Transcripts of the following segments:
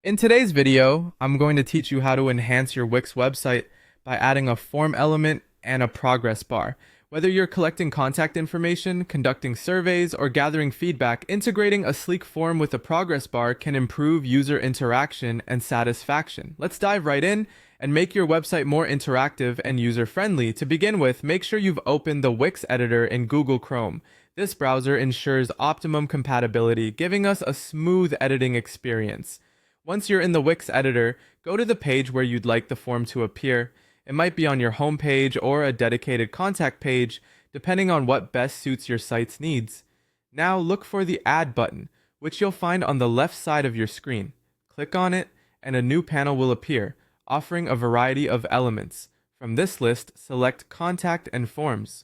In today's video, I'm going to teach you how to enhance your Wix website by adding a form element and a progress bar. Whether you're collecting contact information, conducting surveys, or gathering feedback, integrating a sleek form with a progress bar can improve user interaction and satisfaction. Let's dive right in and make your website more interactive and user-friendly. To begin with, make sure you've opened the Wix Editor in Google Chrome. This browser ensures optimum compatibility, giving us a smooth editing experience. Once you're in the Wix editor, go to the page where you'd like the form to appear. It might be on your home page or a dedicated contact page, depending on what best suits your site's needs. Now look for the Add button, which you'll find on the left side of your screen. Click on it, and a new panel will appear, offering a variety of elements. From this list, select Contact and Forms.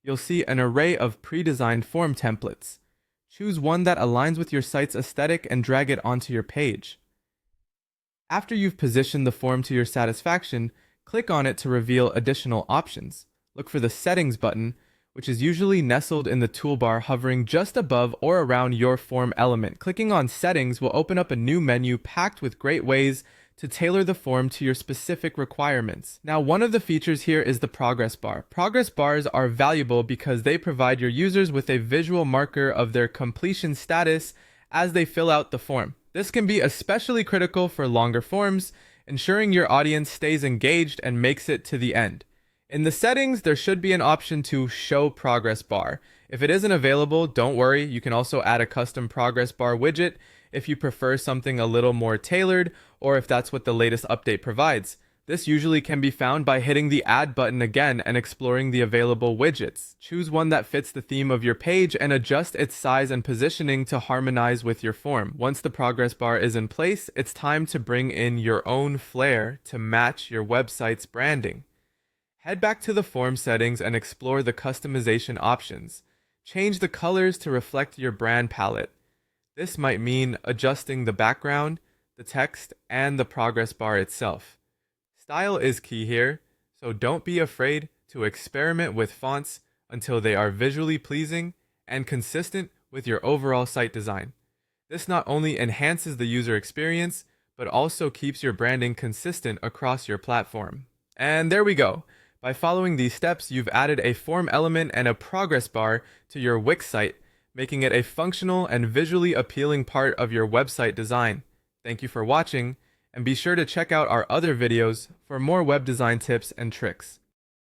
You'll see an array of pre-designed form templates. Choose one that aligns with your site's aesthetic and drag it onto your page. After you've positioned the form to your satisfaction, click on it to reveal additional options. Look for the Settings button, which is usually nestled in the toolbar, hovering just above or around your form element. Clicking on Settings will open up a new menu packed with great ways to tailor the form to your specific requirements. Now, one of the features here is the progress bar. Progress bars are valuable because they provide your users with a visual marker of their completion status as they fill out the form. This can be especially critical for longer forms, ensuring your audience stays engaged and makes it to the end. In the settings, there should be an option to show progress bar. If it isn't available, don't worry, you can also add a custom progress bar widget if you prefer something a little more tailored or if that's what the latest update provides. This usually can be found by hitting the Add button again and exploring the available widgets. Choose one that fits the theme of your page and adjust its size and positioning to harmonize with your form. Once the progress bar is in place, it's time to bring in your own flair to match your website's branding. Head back to the form settings and explore the customization options. Change the colors to reflect your brand palette. This might mean adjusting the background, the text, and the progress bar itself. Style is key here, so don't be afraid to experiment with fonts until they are visually pleasing and consistent with your overall site design. This not only enhances the user experience, but also keeps your branding consistent across your platform. And there we go. By following these steps, you've added a form element and a progress bar to your Wix site, making it a functional and visually appealing part of your website design. Thank you for watching, and be sure to check out our other videos for more web design tips and tricks.